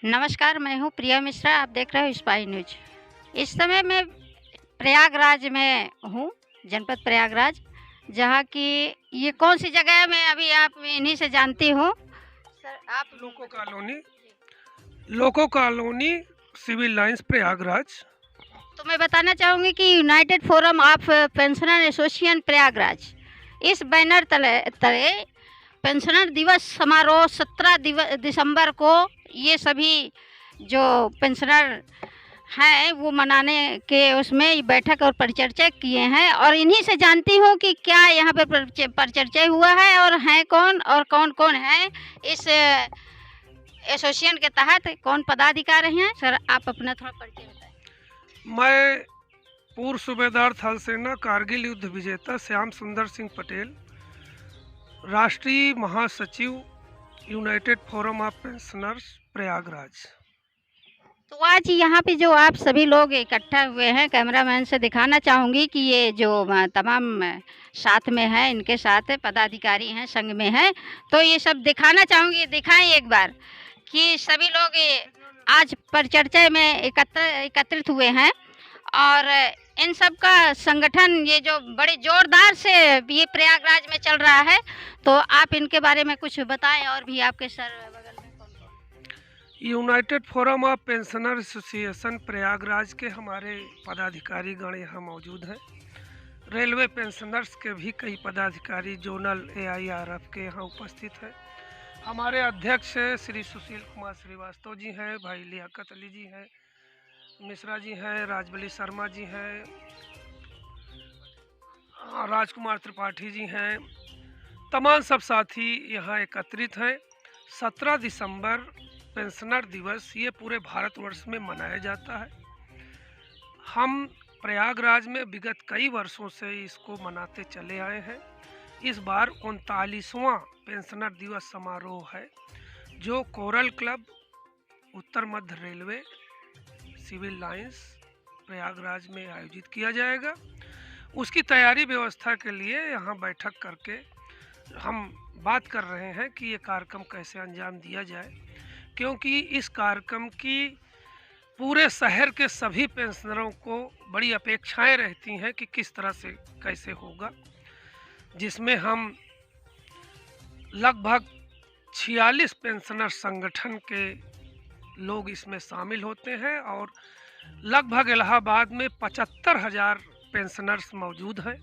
नमस्कार, मैं हूँ प्रिया मिश्रा। आप देख रहे हो स्पाई न्यूज़। इस समय मैं प्रयागराज में हूँ, जनपद प्रयागराज, जहाँ की ये कौन-सी जगह है मैं अभी आप इन्हीं से जानती हूँ। सर आप लोको बताइए। कॉलोनी जी। Loco colony civil lines Prayagraj. तो मैं बताना चाहूँगी कि united forum of pensioner association Prayagraj, इस बैनर तले तले पेंशनर दिवस समारोह 17 दिसंबर को ये सभी जो पेंशनर हैं वो मनाने के उसमें बैठक और परिचर्चा किए हैं, और इन्हीं से जानती हूँ कि क्या यहाँ पे परिचर्चा हुआ है और हैं कौन और कौन-कौन है इस एसोसिएशन के तहत, कौन पदाधिकारी हैं। सर आप अपना थोड़ा परिचय बताएं। मैं पूर्व सूबेदार थल सेना कारगिल युद्ध विजेता श्याम सुंदर सिंह पटेल, राष्ट्रीय महासचिव United forum of pensioners Prayagraj. तो आज यहाँ पे जो आप सभी लोग इकट्ठा हुए हैं, कैमरामैन से दिखाना चाहूँगी कि ये जो तमाम साथ में हैं, इनके साथ पदाधिकारी हैं, संघ में हैं, तो ये सब दिखाना चाहूँगी, दिखाएं एक बार कि सभी लोग ये आज परिचर्चा में एकत्रित हुए हैं, और इन सब का संगठन ये जो बड़े जोरदार से ये प्रयागराज में चल रहा है, तो आप इनके बारे में कुछ बताएं। और भी आपके सर बगल में कौन-कौन? United forum of pensioner association Prayagraj के हमारे पदाधिकारी गण यहाँ मौजूद हैं। रेलवे पेंशनर्स के भी कई पदाधिकारी जोनल एआईआरएफ के यहाँ उपस्थित हैं। हमारे अध्यक्ष श्री सुशील कुमार श्रीवास्तव जी हैं, भाई लियाकत अली जी हैं, मिश्रा जी हैं, राजबली शर्मा जी हैं, राजकुमार त्रिपाठी जी हैं। तमाम सब साथी यहाँ एकत्रित हैं। 17 दिसंबर पेंशनर दिवस ये पूरे भारतवर्ष में मनाया जाता है। हम प्रयागराज में विगत कई वर्षों से इसको मनाते चले आए हैं। इस बार 39वां पेंशनर दिवस समारोह है, जो कोरल क्लब, उत्तर मध्य रेलवे, सिविल लाइंस प्रयागराज में आयोजित किया जाएगा। उसकी तैयारी व्यवस्था के लिए यहाँ बैठक करके हम बात कर रहे हैं कि ये कार्यक्रम कैसे अंजाम दिया जाए, क्योंकि इस कार्यक्रम की पूरे शहर के सभी पेंशनरों को बड़ी अपेक्षाएं रहती हैं कि किस तरह से कैसे होगा, जिसमें हम लगभग 46 पेंशनर संगठन के लोग इसमें शामिल होते हैं, और लगभग इलाहाबाद में 75,000 पेंशनर्स मौजूद हैं,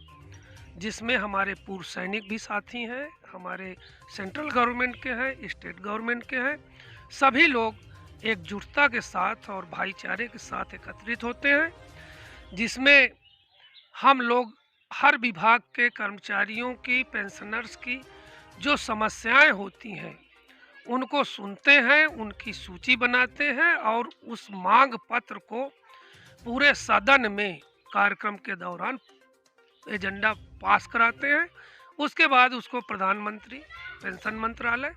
जिसमें हमारे पूर्व सैनिक भी साथी हैं, हमारे सेंट्रल गवर्नमेंट के हैं, स्टेट गवर्नमेंट के हैं। सभी लोग एकजुटता के साथ और भाईचारे के साथ एकत्रित होते हैं, जिसमें हम लोग हर विभाग के कर्मचारियों की, पेंशनर्स की जो समस्याएं होती हैं उनको सुनते हैं, उनकी सूची बनाते हैं और उस मांग पत्र को पूरे सदन में कार्यक्रम के दौरान एजेंडा पास कराते हैं। उसके बाद उसको प्रधानमंत्री, पेंशन मंत्रालय,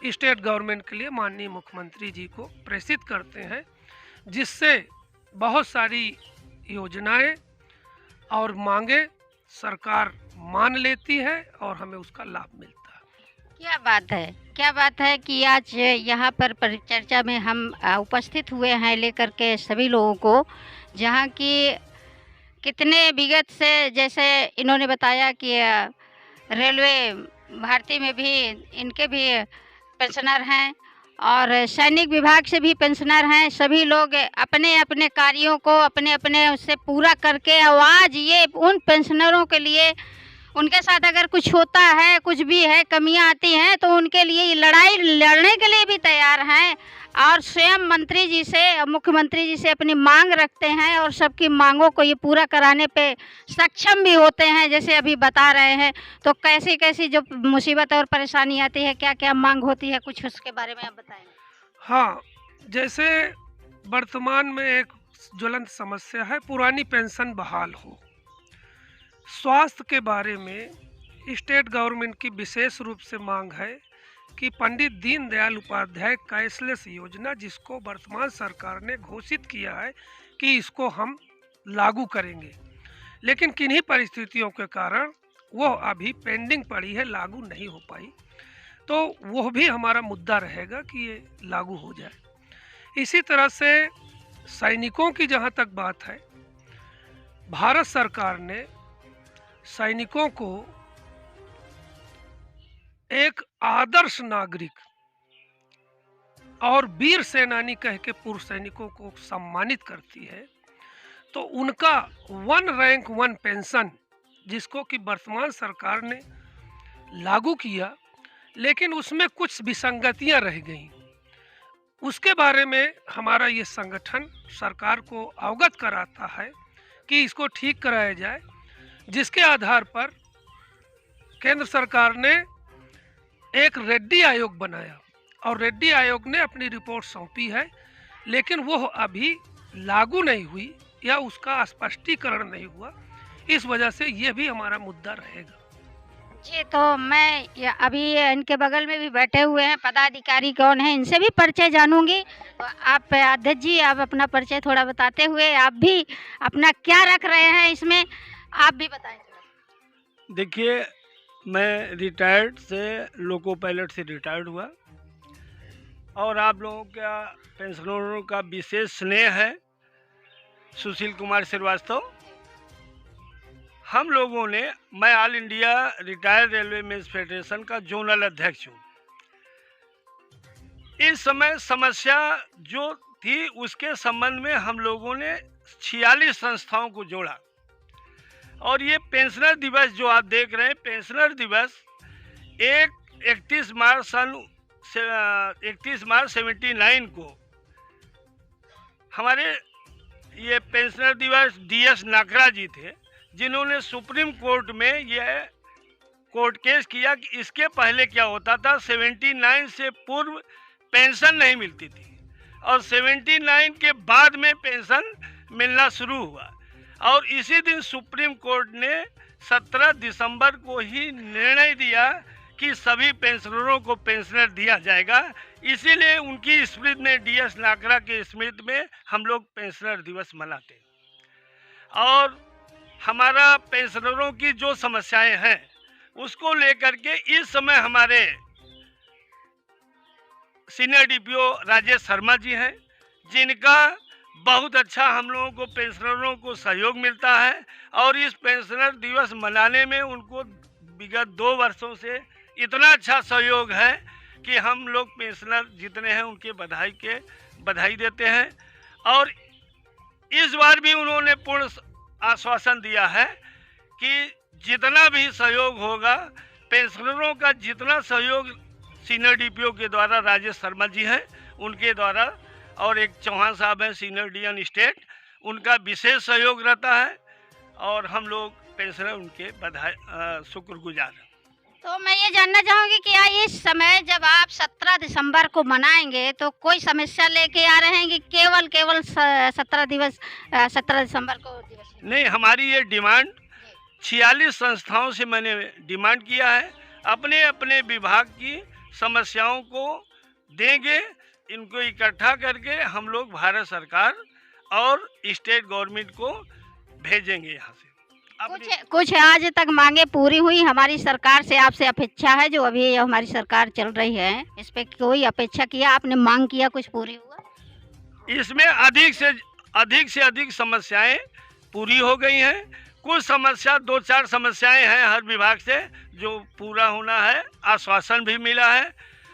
स्टेट गवर्नमेंट के लिए माननीय मुख्यमंत्री जी को प्रेषित करते हैं, जिससे बहुत सारी योजनाएं और मांगे सरकार मान लेती है और हमें उसका लाभ मिलता है। क्या बात है, क्या बात है कि आज यहाँ पर परिचर्चा में हम उपस्थित हुए हैं लेकर के सभी लोगों को, जहाँ की कितने विगत से, जैसे इन्होंने बताया कि रेलवे भारतीय में भी इनके भी पेंशनर हैं, और सैनिक विभाग से भी पेंशनर हैं। सभी लोग अपने अपने कार्यों को अपने अपने उससे पूरा करके, और आज ये उन पेंशनरों के लिए, उनके साथ अगर कुछ होता है, कुछ भी है, कमियां आती हैं, तो उनके लिए लड़ाई लड़ने के लिए भी तैयार हैं, और स्वयं मंत्री जी से, मुख्यमंत्री जी से अपनी मांग रखते हैं, और सबकी मांगों को ये पूरा कराने पे सक्षम भी होते हैं, जैसे अभी बता रहे हैं। तो कैसी कैसी जो मुसीबत और परेशानी आती है, क्या क्या मांग होती है, कुछ उसके बारे में आप बताएं। हाँ, जैसे वर्तमान में एक ज्वलंत समस्या है, पुरानी पेंशन बहाल हो। स्वास्थ्य के बारे में स्टेट गवर्नमेंट की विशेष रूप से मांग है कि पंडित दीनदयाल उपाध्याय कैशलेस योजना, जिसको वर्तमान सरकार ने घोषित किया है कि इसको हम लागू करेंगे, लेकिन किन्हीं परिस्थितियों के कारण वो अभी पेंडिंग पड़ी है, लागू नहीं हो पाई। तो वह भी हमारा मुद्दा रहेगा कि ये लागू हो जाए। इसी तरह से सैनिकों की जहाँ तक बात है, भारत सरकार ने सैनिकों को एक आदर्श नागरिक और वीर सेनानी कह के पूर्व सैनिकों को सम्मानित करती है। तो उनका वन रैंक वन पेंशन, जिसको कि वर्तमान सरकार ने लागू किया, लेकिन उसमें कुछ विसंगतियां रह गईं, उसके बारे में हमारा ये संगठन सरकार को अवगत कराता है कि इसको ठीक कराया जाए, जिसके आधार पर केंद्र सरकार ने एक रेड्डी आयोग बनाया और रेड्डी आयोग ने अपनी रिपोर्ट सौंपी है, लेकिन वो अभी लागू नहीं हुई या उसका स्पष्टीकरण नहीं हुआ। इस वजह से ये भी हमारा मुद्दा रहेगा। जी, तो मैं अभी इनके बगल में भी बैठे हुए हैं पदाधिकारी, कौन है, इनसे भी परिचय जानूंगी। तो आप अध्यक्ष जी, आप अपना परिचय थोड़ा बताते हुए आप भी अपना क्या रख रहे हैं इसमें, आप भी बताएं। देखिए, मैं रिटायर्ड से लोको पायलट से रिटायर्ड हुआ और आप लोगों का पेंशनरों का विशेष स्नेह है। सुशील कुमार श्रीवास्तव, हम लोगों ने, मैं all India retired railway men's federation का जोनल अध्यक्ष हूँ। इस समय समस्या जो थी उसके संबंध में हम लोगों ने 46 संस्थाओं को जोड़ा और ये पेंशनर दिवस जो आप देख रहे हैं, पेंशनर दिवस 31 मार्च सन 79 को हमारे ये पेंशनर दिवस DS नाकरा जी थे, जिन्होंने सुप्रीम कोर्ट में यह कोर्ट केस किया कि इसके पहले क्या होता था, 79 से पूर्व पेंशन नहीं मिलती थी और 79 के बाद में पेंशन मिलना शुरू हुआ। और इसी दिन सुप्रीम कोर्ट ने 17 दिसंबर को ही निर्णय दिया कि सभी पेंशनरों को पेंशनर दिया जाएगा। इसीलिए उनकी स्मृति में, DS नाकरा के स्मृति में हम लोग पेंशनर दिवस मनाते हैं। और हमारा पेंशनरों की जो समस्याएं हैं उसको लेकर के इस समय हमारे सीनियर DPO राजेश शर्मा जी हैं, जिनका बहुत अच्छा हम लोगों को पेंशनरों को सहयोग मिलता है और इस पेंशनर दिवस मनाने में उनको विगत 2 वर्षों से इतना अच्छा सहयोग है कि हम लोग पेंशनर जितने हैं उनके बधाई देते हैं। और इस बार भी उन्होंने पूर्ण आश्वासन दिया है कि जितना भी सहयोग होगा, पेंशनरों का जितना सहयोग सीनियर DPO के द्वारा, राजेश शर्मा जी हैं उनके द्वारा, और एक चौहान साहब हैं सीनियर DN स्टेट, उनका विशेष सहयोग रहता है और हम लोग पेंशनर उनके शुक्रगुजार हैं। तो मैं ये जानना चाहूँगी कि इस समय जब आप 17 दिसंबर को मनाएंगे तो कोई समस्या लेके आ रहे हैं कि केवल 17 दिसंबर को दिवस? नहीं, हमारी ये डिमांड 46 संस्थाओं से मैंने डिमांड किया है, अपने अपने विभाग की समस्याओं को देंगे, इनको इकट्ठा करके हम लोग भारत सरकार और स्टेट गवर्नमेंट को भेजेंगे यहाँ से। कुछ आज तक मांगे पूरी हुई हमारी सरकार से? आपसे अपेक्षा है, जो अभी हमारी सरकार चल रही है, इस पे कोई अपेक्षा किया आपने, मांग किया, कुछ पूरी हुआ? इसमें अधिक से अधिक समस्याएं पूरी हो गई हैं। कुछ समस्या, 2-4 समस्याएं हैं हर विभाग से जो पूरा होना है, आश्वासन भी मिला है।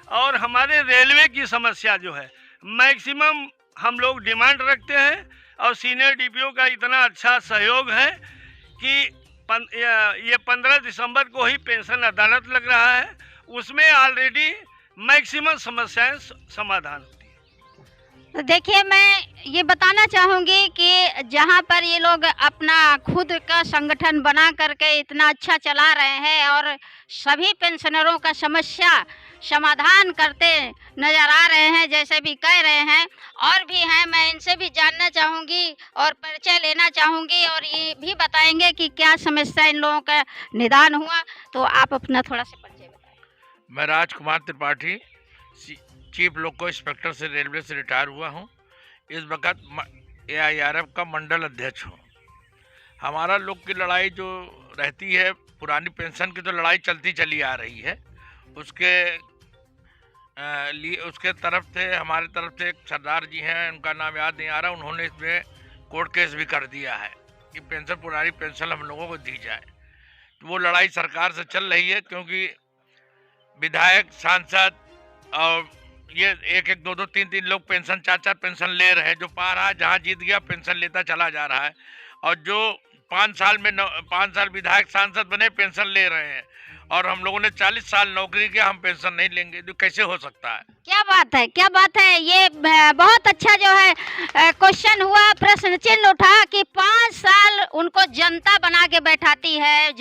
और हमारे रेलवे की समस्या जो है, मैक्सिमम हम लोग डिमांड रखते हैं और सीनियर DPO का इतना अच्छा सहयोग है कि ये 15 दिसंबर को ही पेंशन अदालत लग रहा है, उसमें ऑलरेडी मैक्सिमम समस्याएं समाधान होती है। तो देखिए, मैं ये बताना चाहूँगी कि जहाँ पर ये लोग अपना खुद का संगठन बना करके इतना अच्छा चला रहे हैं और सभी पेंशनरों का समस्या समाधान करते नज़र आ रहे हैं, जैसे भी कह रहे हैं, और भी हैं, मैं इनसे भी जानना चाहूँगी और परिचय लेना चाहूँगी और ये भी बताएंगे कि क्या समस्या इन लोगों का निदान हुआ। तो आप अपना थोड़ा सा परिचय बताएं। मैं राजकुमार त्रिपाठी, चीफ लोको इंस्पेक्टर से रेलवे से रिटायर हुआ हूँ। इस वक्त AIRF का मंडल अध्यक्ष हूँ। हमारा लोग की लड़ाई जो रहती है, पुरानी पेंशन की तो लड़ाई चलती चली आ रही है, उसके लिए उसके तरफ से, हमारे तरफ से एक सरदार जी हैं, उनका नाम याद नहीं आ रहा, उन्होंने इसमें कोर्ट केस भी कर दिया है कि पेंशन, पुरानी पेंशन हम लोगों को दी जाए। तो वो लड़ाई सरकार से चल रही है, क्योंकि विधायक, सांसद और ये एक एक, दो दो, तीन तीन लोग पेंशन, चार चार पेंशन ले रहे हैं। जो पा रहा है, जहाँ जीत गया पेंशन लेता चला जा रहा है, और जो 5 साल में 5 साल विधायक, सांसद बने पेंशन ले रहे हैं, और हम लोगों ने 40 साल नौकरी किया, हम पेंशन नहीं लेंगे, तो कैसे हो सकता है? क्या बात है, क्या बात है। ये बहुत अच्छा जो है क्वेश्चन हुआ, प्रश्न चिन्ह उठा कि 5 साल उनको जनता बना के बैठाती है,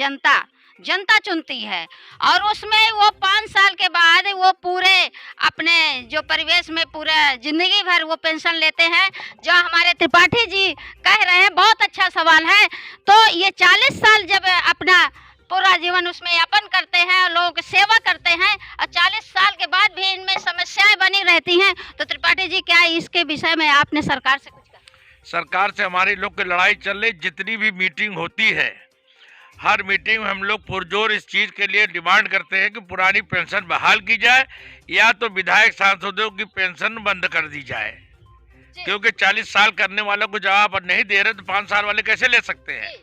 जनता चुनती है, और उसमें वो 5 साल के बाद वो पूरे अपने जो परिवेश में पूरा जिंदगी भर वो पेंशन लेते हैं। जो हमारे त्रिपाठी जी कह रहे हैं, बहुत अच्छा सवाल है। तो ये 40 साल जब अपना पूरा जीवन उसमें यापन करते हैं और लोगों की सेवा करते हैं, और 40 साल के बाद भी इनमें समस्याएं बनी रहती हैं, तो त्रिपाठी जी क्या इसके विषय में आपने सरकार से कुछ कहा? सरकार से हमारे लोग की लड़ाई चल रही। जितनी भी मीटिंग होती है, हर मीटिंग में हम लोग पुरजोर इस चीज़ के लिए डिमांड करते हैं कि पुरानी पेंशन बहाल की जाए, या तो विधायक सांसदों की पेंशन बंद कर दी जाए, क्योंकि 40 साल करने वालों को जवाब नहीं दे रहे, तो 5 साल वाले कैसे ले सकते हैं?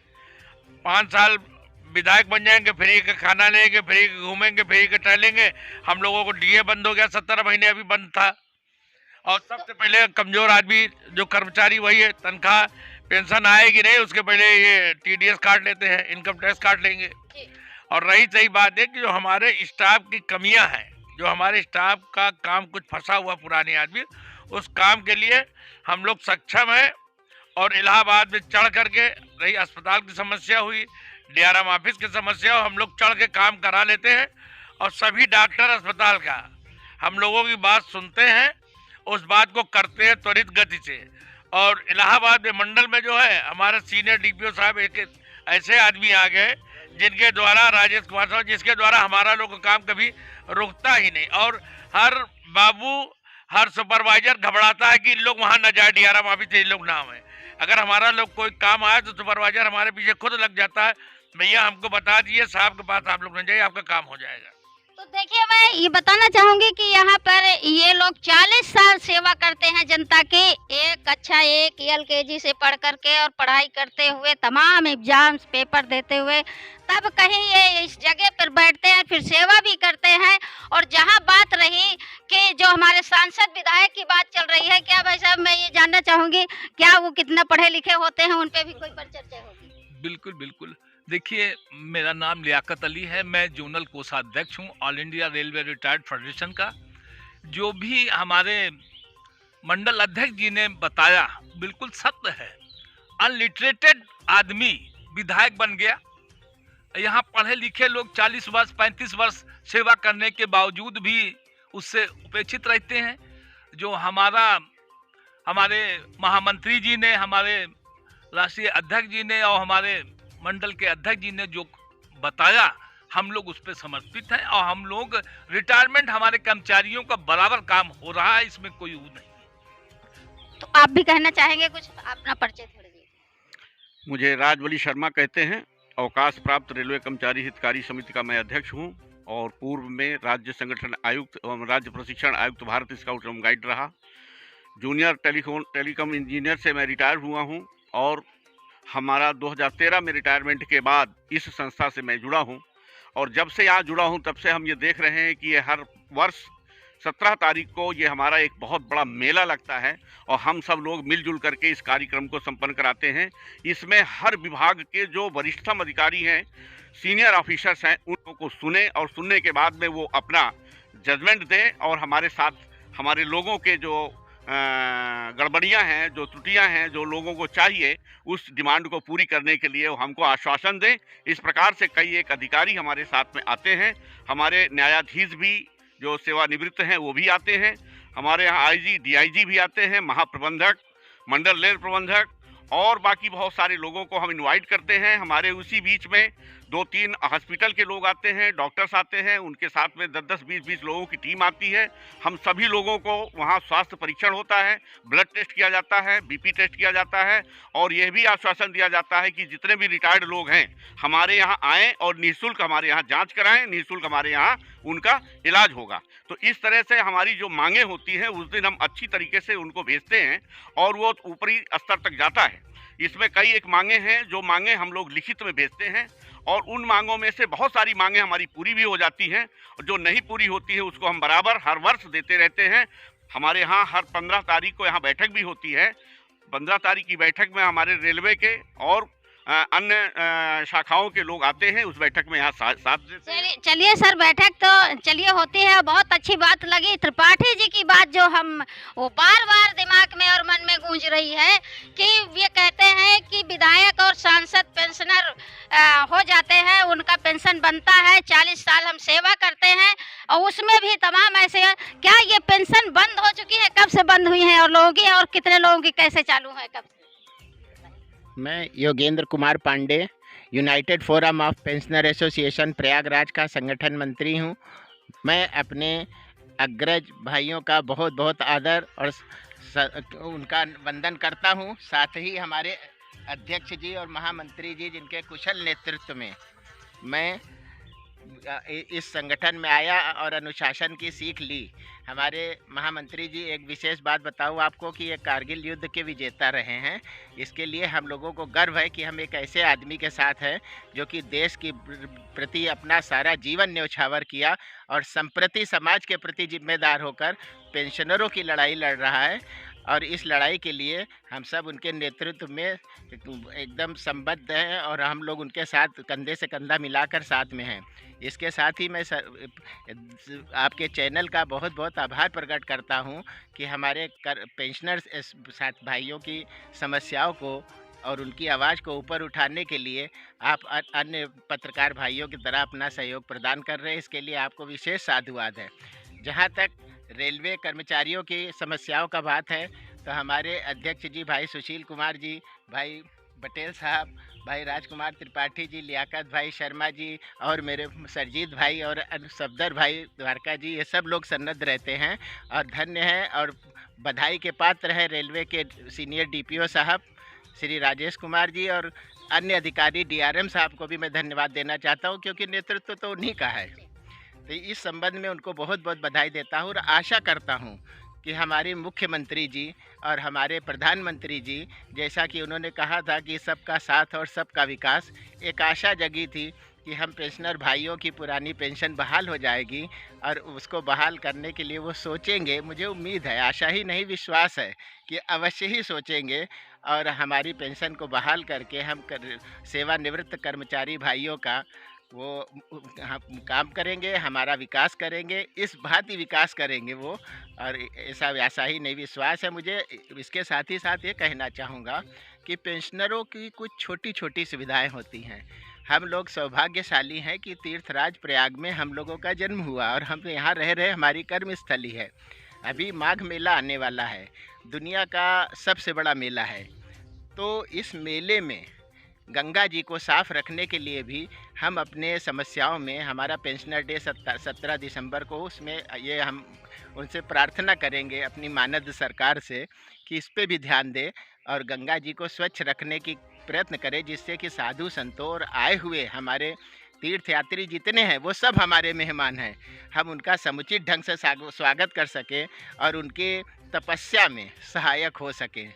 5 साल विधायक बन जाएंगे, फ्री का खाना लेंगे, फ्री के घूमेंगे, फ्री के टहलेंगे। हम लोगों को डीए बंद हो गया, 17 महीने अभी बंद था, और सबसे पहले कमजोर आदमी जो कर्मचारी, वही है, तनख्वाह पेंशन आएगी नहीं, उसके पहले ये टीडीएस काट लेते हैं, इनकम टैक्स काट लेंगे। और रही सही बात है कि जो हमारे स्टाफ की कमियां हैं, जो हमारे स्टाफ का काम कुछ फंसा हुआ पुराने आदमी, उस काम के लिए हम लोग सक्षम हैं। और इलाहाबाद में चढ़ करके, रही अस्पताल की समस्या हुई, डीआरएम ऑफिस की समस्या, हम लोग चढ़ के काम करा लेते हैं, और सभी डॉक्टर अस्पताल का हम लोगों की बात सुनते हैं, उस बात को करते हैं त्वरित गति से। और इलाहाबाद में मंडल में जो है, हमारे सीनियर डीपीओ साहब एक ऐसे आदमी आ गए जिनके द्वारा, राजेश कुमार साहब, जिसके द्वारा हमारा लोग का काम कभी रुकता ही नहीं। और हर बाबू, हर सुपरवाइजर घबराता है कि इन लोग वहाँ न जाए, डीआरएम ऑफिस से इन लोग ना आए। अगर हमारा लोग कोई काम आया तो सुपरवाइजर हमारे पीछे खुद लग जाता है, भैया हमको बता दिए, साहब के पास आप लोग न जाइए, आपका काम हो जाएगा। तो देखिए, मैं ये बताना चाहूंगी कि यहाँ पर ये लोग 40 साल सेवा करते हैं जनता की, एक एलकेजी से पढ़ करके और पढ़ाई करते हुए, तमाम एग्जाम्स पेपर देते हुए, तब कहीं ये इस जगह पर बैठते हैं, फिर सेवा भी करते हैं। और जहाँ बात रही कि जो हमारे सांसद विधायक की बात चल रही है, क्या भाई साहब, मैं ये जानना चाहूंगी, क्या वो कितना पढ़े लिखे होते हैं, उन पे भी कोई परिचर्चा होगी? बिल्कुल बिल्कुल। देखिए, मेरा नाम लियाकत अली है, मैं जोनल कोषाध्यक्ष हूँ all India railway retired federation का। जो भी हमारे मंडल अध्यक्ष जी ने बताया बिल्कुल सत्य है। अनलिटरेटेड आदमी विधायक बन गया, यहाँ पढ़े लिखे लोग 40 वर्ष 35 वर्ष सेवा करने के बावजूद भी उससे उपेक्षित रहते हैं। जो हमारे महामंत्री जी ने, हमारे राष्ट्रीय अध्यक्ष जी ने और हमारे मंडल के अध्यक्ष जी ने जो बताया, हम लोग उस पर समर्पित हैं, और हम लोग रिटायरमेंट हमारे कर्मचारियों का बराबर काम हो रहा है, इसमें कोई वो नहीं। तो आप भी कहना चाहेंगे कुछ? अपना परिचय थोड़ा दीजिए। मुझे राजवली शर्मा कहते हैं, अवकाश प्राप्त रेलवे कर्मचारी हितकारी समिति का मैं अध्यक्ष हूं, और पूर्व में राज्य संगठन आयुक्त एवं राज्य प्रशिक्षण आयुक्त भारत स्काउट एवं गाइड रहा। जूनियर टेलीकॉम इंजीनियर से मैं रिटायर हुआ हूं, और हमारा 2013 में रिटायरमेंट के बाद इस संस्था से मैं जुड़ा हूं। और जब से यहाँ जुड़ा हूं, तब से हम ये देख रहे हैं कि ये हर वर्ष 17 तारीख को ये हमारा एक बहुत बड़ा मेला लगता है, और हम सब लोग मिलजुल करके इस कार्यक्रम को संपन्न कराते हैं। इसमें हर विभाग के जो वरिष्ठतम अधिकारी हैं, सीनियर ऑफिसर्स हैं, उनको सुने, और सुनने के बाद में वो अपना जजमेंट दें, और हमारे साथ हमारे लोगों के जो गड़बड़ियां हैं, जो त्रुटियां हैं, जो लोगों को चाहिए, उस डिमांड को पूरी करने के लिए वो हमको आश्वासन दें। इस प्रकार से कई एक अधिकारी हमारे साथ में आते हैं। हमारे न्यायाधीश भी जो सेवानिवृत्त हैं वो भी आते हैं। हमारे यहाँ आईजी, डीआईजी भी आते हैं, महाप्रबंधक, मंडल रेल प्रबंधक, और बाकी बहुत सारे लोगों को हम इनवाइट करते हैं। हमारे उसी बीच में 2-3 हॉस्पिटल के लोग आते हैं, डॉक्टर्स आते हैं, उनके साथ में 10-10, 20-20 लोगों की टीम आती है। हम सभी लोगों को वहाँ स्वास्थ्य परीक्षण होता है, ब्लड टेस्ट किया जाता है, बीपी टेस्ट किया जाता है और यह भी आश्वासन दिया जाता है कि जितने भी रिटायर्ड लोग हैं हमारे यहाँ आएँ और निःशुल्क हमारे यहाँ जाँच कराएँ, निःशुल्क हमारे यहाँ उनका इलाज होगा। तो इस तरह से हमारी जो मांगें होती हैं उस दिन हम अच्छी तरीके से उनको भेजते हैं और वो ऊपरी स्तर तक जाता है। इसमें कई एक मांगें हैं जो मांगें हम लोग लिखित में भेजते हैं और उन मांगों में से बहुत सारी मांगें हमारी पूरी भी हो जाती हैं और जो नहीं पूरी होती है उसको हम बराबर हर वर्ष देते रहते हैं। हमारे यहाँ हर 15 तारीख को यहाँ बैठक भी होती है। 15 तारीख की बैठक में हमारे रेलवे के और अन्य शाखाओं के लोग आते हैं, उस बैठक में यहाँ साथ देते हैं। चलिए सर, बैठक तो चलिए होती है, बहुत अच्छी बात लगी। त्रिपाठी जी की बात जो हम वो बार बार दिमाग में और मन में गूंज रही है कि ये कहते हैं कि विधायक और सांसद पेंशनर हो जाते हैं, उनका पेंशन बनता है, 40 साल हम सेवा करते हैं और उसमें भी तमाम ऐसे। क्या ये पेंशन बंद हो चुकी है? कब से बंद हुई है और लोगों की, और कितने लोगों की कैसे चालू है, कब? मैं Yogendra Kumar Pandey, united forum of pensioner association Prayagraj का संगठन मंत्री हूं। मैं अपने अग्रज भाइयों का बहुत बहुत आदर और उनका वंदन करता हूं। साथ ही हमारे अध्यक्ष जी और महामंत्री जी जिनके कुशल नेतृत्व में मैं इस संगठन में आया और अनुशासन की सीख ली। हमारे महामंत्री जी, एक विशेष बात बताऊं आपको कि ये कारगिल युद्ध के विजेता रहे हैं। इसके लिए हम लोगों को गर्व है कि हम एक ऐसे आदमी के साथ हैं जो कि देश के प्रति अपना सारा जीवन न्यौछावर किया और संप्रति समाज के प्रति जिम्मेदार होकर पेंशनरों की लड़ाई लड़ रहा है। और इस लड़ाई के लिए हम सब उनके नेतृत्व में एकदम संबद्ध हैं और हम लोग उनके साथ कंधे से कंधा मिलाकर साथ में हैं। इसके साथ ही मैं आपके चैनल का बहुत बहुत आभार प्रकट करता हूं कि हमारे पेंशनर्स साथ भाइयों की समस्याओं को और उनकी आवाज़ को ऊपर उठाने के लिए आप अन्य पत्रकार भाइयों की तरह अपना सहयोग प्रदान कर रहे हैं। इसके लिए आपको विशेष साधुवाद है। जहां तक रेलवे कर्मचारियों की समस्याओं का बात है तो हमारे अध्यक्ष जी भाई सुशील कुमार जी, भाई पटेल साहब, भाई राजकुमार त्रिपाठी जी, लियाकत भाई शर्मा जी और मेरे सरजीत भाई और सफदर भाई द्वारका जी, ये सब लोग सन्नद्ध रहते हैं और धन्य हैं और बधाई के पात्र हैं रेलवे के सीनियर डीपीओ साहब श्री राजेश कुमार जी और अन्य अधिकारी डीआरएम साहब को भी मैं धन्यवाद देना चाहता हूँ क्योंकि नेतृत्व तो उन्हीं का है। तो इस संबंध में उनको बहुत बहुत बधाई देता हूँ और आशा करता हूँ कि हमारे मुख्यमंत्री जी और हमारे प्रधानमंत्री जी, जैसा कि उन्होंने कहा था कि सबका साथ और सबका विकास, एक आशा जगी थी कि हम पेंशनर भाइयों की पुरानी पेंशन बहाल हो जाएगी और उसको बहाल करने के लिए वो सोचेंगे। मुझे उम्मीद है, आशा ही नहीं विश्वास है कि अवश्य ही सोचेंगे और हमारी पेंशन को बहाल करके हम सेवानिवृत्त कर्मचारी भाइयों का वो हम काम करेंगे, हमारा विकास करेंगे, इस भांति विकास करेंगे वो। और ऐसा ही नहीं विश्वास है मुझे। इसके साथ ही साथ ये कहना चाहूँगा कि पेंशनरों की कुछ छोटी छोटी सुविधाएं होती हैं। हम लोग सौभाग्यशाली हैं कि तीर्थराज प्रयाग में हम लोगों का जन्म हुआ और हम यहाँ रह रहे, हमारी कर्मस्थली है। अभी माघ मेला आने वाला है, दुनिया का सबसे बड़ा मेला है। तो इस मेले में गंगा जी को साफ़ रखने के लिए भी हम अपने समस्याओं में, हमारा पेंशनर डे 17 दिसंबर को, उसमें ये हम उनसे प्रार्थना करेंगे अपनी मानद सरकार से कि इस पे भी ध्यान दे और गंगा जी को स्वच्छ रखने की प्रयत्न करें, जिससे कि साधु संतों और आए हुए हमारे तीर्थयात्री जितने हैं वो सब हमारे मेहमान हैं, हम उनका समुचित ढंग से स्वागत कर सकें और उनके तपस्या में सहायक हो सकें।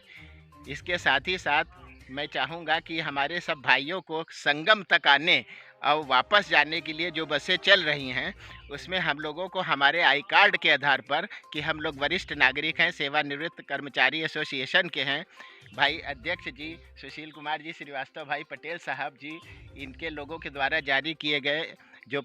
इसके साथ ही साथ मैं चाहूँगा कि हमारे सब भाइयों को संगम तक आने और वापस जाने के लिए जो बसें चल रही हैं उसमें हम लोगों को हमारे आई कार्ड के आधार पर कि हम लोग वरिष्ठ नागरिक हैं, सेवानिवृत्त कर्मचारी एसोसिएशन के हैं, भाई अध्यक्ष जी सुशील कुमार जी श्रीवास्तव, भाई पटेल साहब जी, इनके लोगों के द्वारा जारी किए गए जो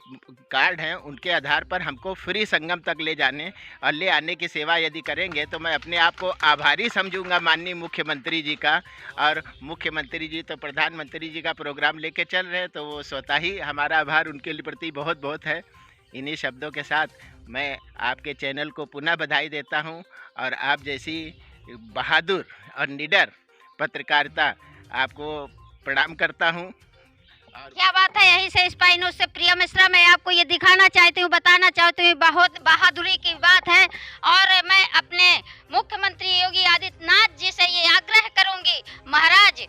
कार्ड हैं उनके आधार पर हमको फ्री संगम तक ले जाने और ले आने की सेवा यदि करेंगे तो मैं अपने आप को आभारी समझूंगा माननीय मुख्यमंत्री जी का। और मुख्यमंत्री जी तो प्रधानमंत्री जी का प्रोग्राम लेके चल रहे हैं तो वो स्वतः ही हमारा आभार उनके प्रति बहुत बहुत है। इन्हीं शब्दों के साथ मैं आपके चैनल को पुनः बधाई देता हूं और आप जैसी बहादुर और निडर पत्रकारिता आपको प्रणाम करता हूं। क्या बात है। यही से स्पाई न्यूज़ से प्रिया मिश्रा, मैं आपको ये दिखाना चाहती हूँ, बताना चाहती हूँ, बहुत बहादुरी की बात है। और मैं अपने मुख्यमंत्री योगी आदित्यनाथ जी से ये आग्रह करूंगी, महाराज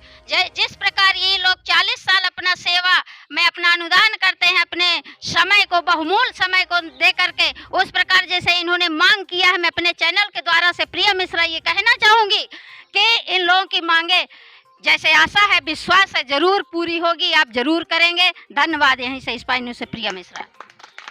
जिस प्रकार ये लोग 40 साल अपना सेवा में अपना अनुदान करते हैं, अपने समय को, बहुमूल्य समय को दे करके, उस प्रकार जैसे इन्होंने मांग किया है, मैं अपने चैनल के द्वारा से प्रिया मिश्रा ये कहना चाहूंगी कि इन लोगों की मांगे जैसे आशा है, विश्वास है, जरूर पूरी होगी, आप जरूर करेंगे। धन्यवाद। यहीं से स्पाई न्यूज़ से प्रिया मिश्रा।